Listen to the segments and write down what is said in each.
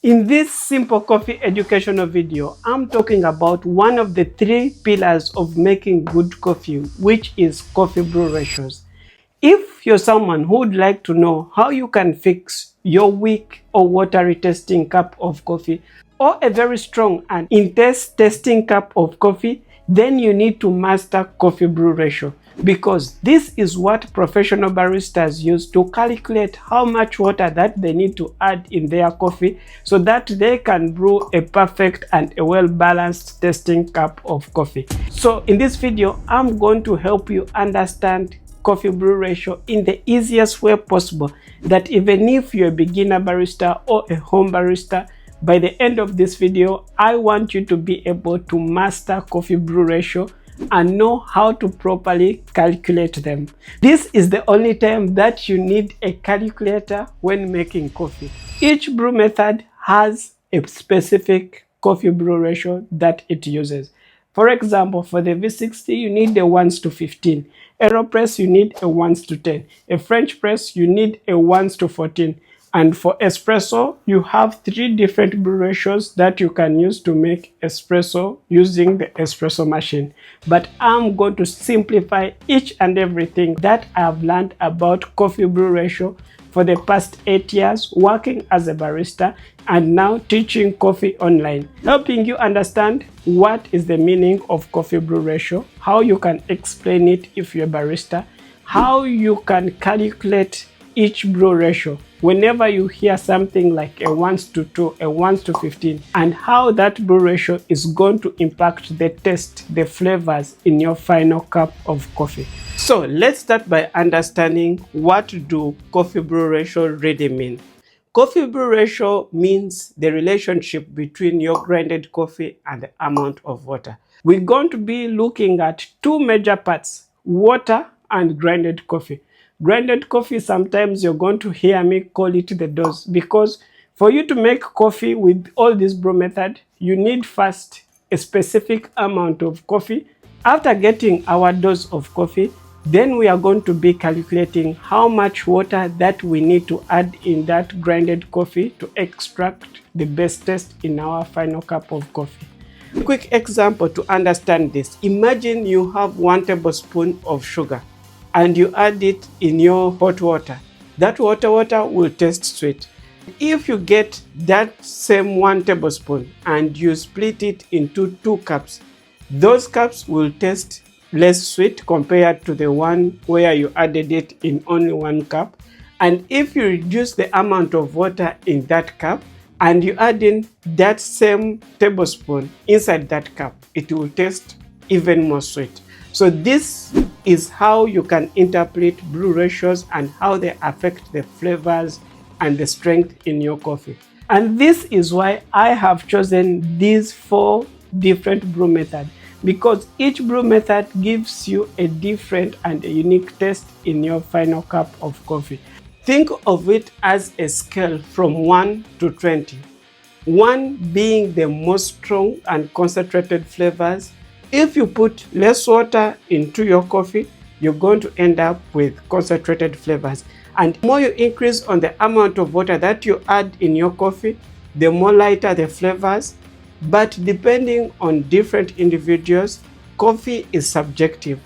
In this simple coffee educational video, I'm talking about one of the 3 pillars of making good coffee, which is coffee brew ratios. If you're someone who would like to know how you can fix your weak or watery tasting cup of coffee or a very strong and intense tasting cup of coffee, then you need to master coffee brew ratio, because this is what professional baristas use to calculate how much water that they need to add in their coffee so that they can brew a perfect and a well-balanced tasting cup of coffee. So in this video, I'm going to help you understand coffee brew ratio in the easiest way possible, that even if you're a beginner barista or a home barista, by the end of this video, I want you to be able to master coffee brew ratio and know how to properly calculate them. This is the only time that you need a calculator when making coffee. Each brew method has a specific coffee brew ratio that it uses. For example, for the V60, you need a 1:15. AeroPress, you need a 1:10. A French press, you need a 1:14. And for espresso, you have 3 different brew ratios that you can use to make espresso using the espresso machine. But I'm going to simplify each and everything that I've learned about coffee brew ratio for the past 8 years working as a barista and now teaching coffee online, helping you understand what is the meaning of coffee brew ratio, how you can explain it if you're a barista, how you can calculate each brew ratio whenever you hear something like a 1:2, a 1:15, and how that brew ratio is going to impact the taste, the flavors in your final cup of coffee. So let's start by understanding what do coffee brew ratio really mean. Coffee brew ratio means the relationship between your grinded coffee and the amount of water. We're going to be looking at 2 major parts: water and grinded coffee. Grinded coffee, sometimes you're going to hear me call it the dose, because for you to make coffee with all this brew method, you need first a specific amount of coffee. After getting our dose of coffee, then we are going to be calculating how much water that we need to add in that grinded coffee to extract the best taste in our final cup of coffee. A quick example to understand this: imagine you have 1 tablespoon of sugar and you add it in your hot water. That water will taste sweet. If you get that same 1 tablespoon and you split it into 2 cups, those cups will taste less sweet compared to the one where you added it in only 1 cup. And if you reduce the amount of water in that cup and you add in that same tablespoon inside that cup, it will taste even more sweet. So this is how you can interpret brew ratios and how they affect the flavors and the strength in your coffee. And this is why I have chosen these 4 different brew methods, because each brew method gives you a different and a unique taste in your final cup of coffee. Think of it as a scale from 1 to 20. 1 being the most strong and concentrated flavors. If you put less water into your coffee, you're going to end up with concentrated flavors. And the more you increase on the amount of water that you add in your coffee, the more lighter the flavors. But depending on different individuals, coffee is subjective.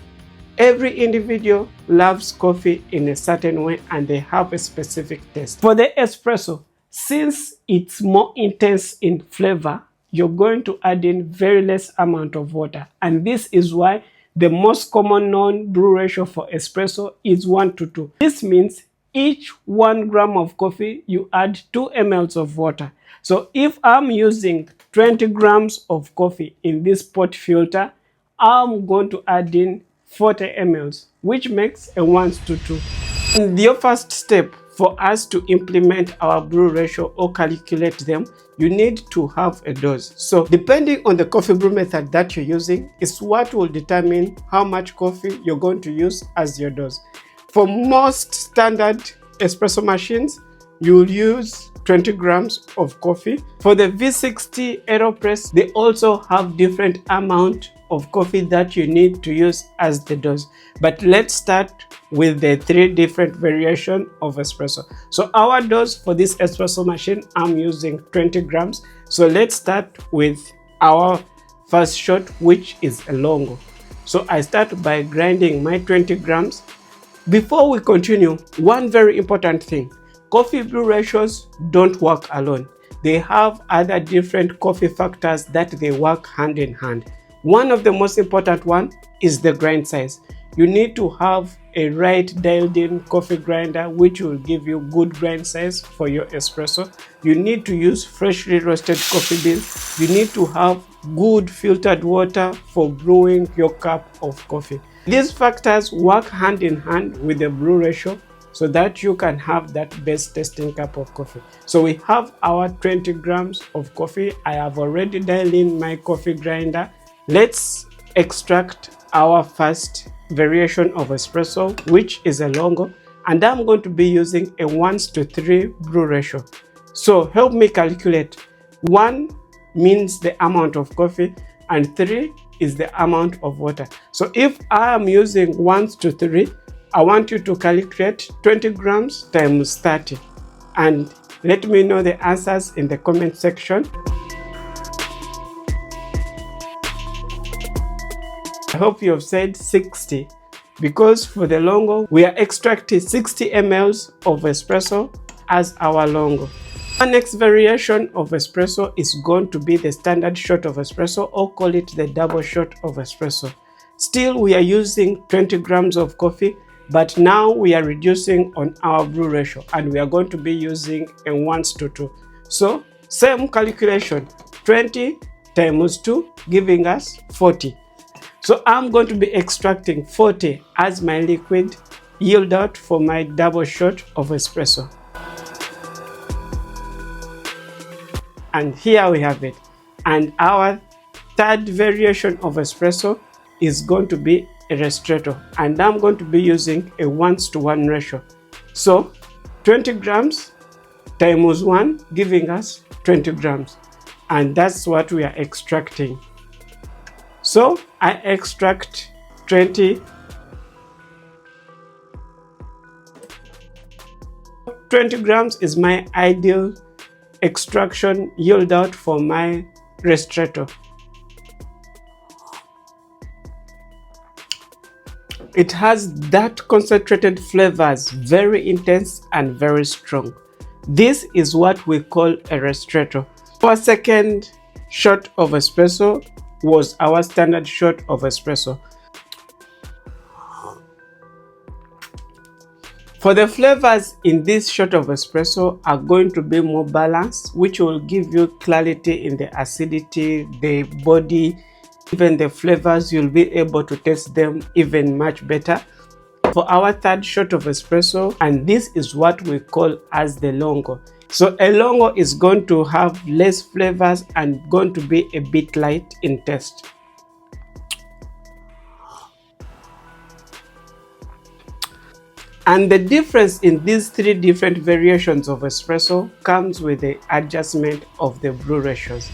Every individual loves coffee in a certain way and they have a specific taste. For the espresso, since it's more intense in flavor, you're going to add in very less amount of water. And this is why the most common known brew ratio for espresso is 1:2. This means each 1 gram of coffee, you add 2 ml of water. So if I'm using 20 grams of coffee in this pot filter, I'm going to add in 40 ml, which makes a 1:2. And your first step for us to implement our brew ratio or calculate them, you need to have a dose. So depending on the coffee brew method that you're using is what will determine how much coffee you're going to use as your dose. For most standard espresso machines, you'll use 20 grams of coffee. For the V60 AeroPress, they also have different amount of coffee that you need to use as the dose. But let's start with the 3 different variations of espresso. So our dose for this espresso machine, I'm using 20 grams. So let's start with our first shot, which is a Lungo. So I start by grinding my 20 grams. Before we continue, one very important thing: coffee brew ratios don't work alone. They have other different coffee factors that they work hand in hand. One of the most important one is the grind size. You need to have a right dialed in coffee grinder which will give you good grind size for your espresso. You need to use freshly roasted coffee beans. You need to have good filtered water for brewing your cup of coffee. These factors work hand in hand with the brew ratio so that you can have that best tasting cup of coffee. So we have our 20 grams of coffee. I have already dialed in my coffee grinder. Let's extract our first variation of espresso, which is a Lungo, and I'm going to be using a 1:3 brew ratio. So help me calculate. 1 means the amount of coffee and 3 is the amount of water. So if I am using 1:3, I want you to calculate 20 grams times 30 and let me know the answers in the comment section. I hope you have said 60 because for the Lungo, we are extracting 60 ml of espresso as our Lungo. Our next variation of espresso is going to be the standard shot of espresso, or call it the double shot of espresso. Still, we are using 20 grams of coffee, but now we are reducing on our brew ratio and we are going to be using a 1:2. So same calculation, 20 times 2 giving us 40. So I'm going to be extracting 40 as my liquid yield out for my double shot of espresso. And here we have it. And our third variation of espresso is going to be a Ristretto, and I'm going to be using a 1:1 ratio. So 20 grams times 1 giving us 20 grams, and that's what we are extracting. So I extract 20 grams is my ideal extraction yield out for my Ristretto. It has that concentrated flavors, very intense and very strong. This is what we call a Ristretto. Our second shot of espresso was our standard shot of espresso. For the flavors in this shot of espresso are going to be more balanced, which will give you clarity in the acidity, the body, even the flavors. You'll be able to taste them even much better. For our third shot of espresso, and this is what we call as the Lungo. So a Lungo is going to have less flavors and going to be a bit light in taste. And the difference in these 3 different variations of espresso comes with the adjustment of the brew ratios.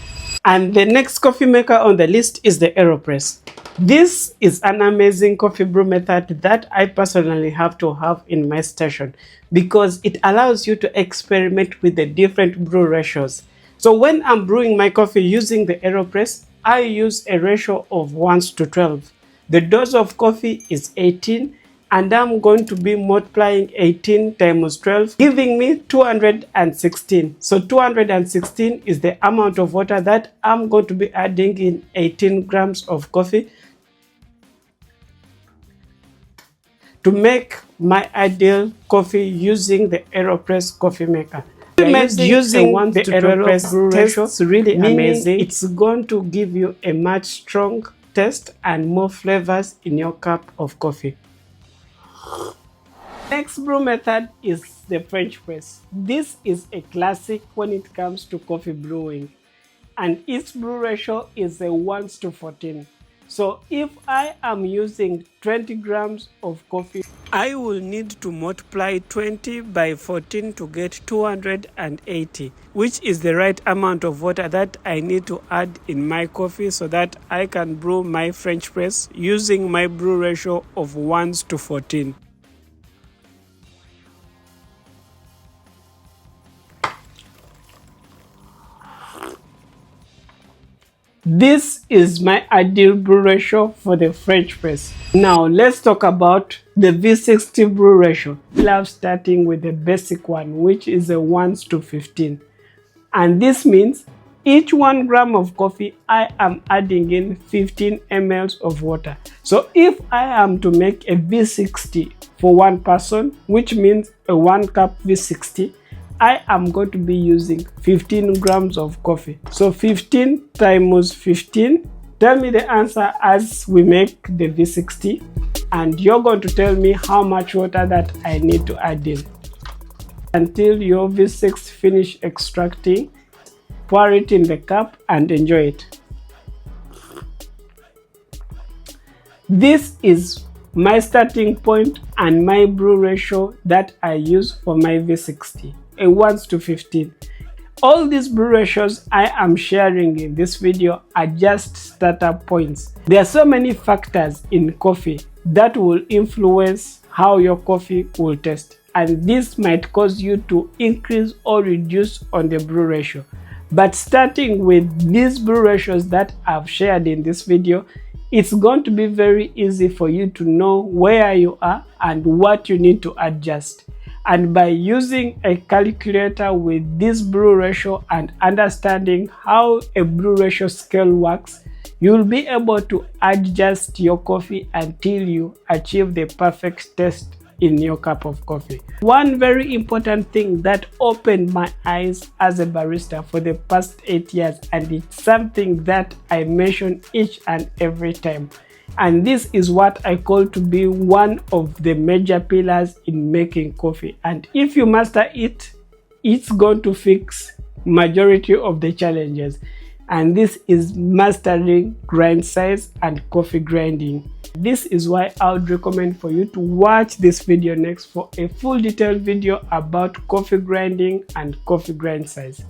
And the next coffee maker on the list is the AeroPress. This is an amazing coffee brew method that I personally have to have in my station because it allows you to experiment with the different brew ratios. So when I'm brewing my coffee using the AeroPress, I use a ratio of 1:12. The dose of coffee is 18, and I'm going to be multiplying 18 times 12, giving me 216. So 216 is the amount of water that I'm going to be adding in 18 grams of coffee to make my ideal coffee using the AeroPress coffee maker. Using the AeroPress brew ratio is really amazing. It's going to give you a much strong taste and more flavors in your cup of coffee. Next brew method is the French press. This is a classic when it comes to coffee brewing, and its brew ratio is a 1:14. So if I am using 20 grams of coffee, I will need to multiply 20 by 14 to get 280, which is the right amount of water that I need to add in my coffee so that I can brew my French press using my brew ratio of 1:14. This is my ideal brew ratio for the French press. Now let's talk about the V60 brew ratio. I love starting with the basic one, which is a 1:15. And this means each 1 gram of coffee, I am adding in 15 ml of water. So if I am to make a V60 for one person, which means a 1 cup V60, I am going to be using 15 grams of coffee. So 15 times 15, tell me the answer as we make the V60, and you're going to tell me how much water that I need to add in. Until your V6 finish extracting, pour it in the cup and enjoy it. This is my starting point and my brew ratio that I use for my V60, a 1:15. All these brew ratios I am sharing in this video are just startup points. There are so many factors in coffee that will influence how your coffee will taste, and this might cause you to increase or reduce on the brew ratio. But starting with these brew ratios that I've shared in this video, it's going to be very easy for you to know where you are and what you need to adjust. And by using a calculator with this brew ratio and understanding how a brew ratio scale works, you'll be able to adjust your coffee until you achieve the perfect taste in your cup of coffee. One very important thing that opened my eyes as a barista for the past 8 years, and it's something that I mention each and every time, and this is what I call to be one of the major pillars in making coffee. And if you master it, it's going to fix majority of the challenges. And this is mastering grind size and coffee grinding. This is why I would recommend for you to watch this video next for a full detailed video about coffee grinding and coffee grind size.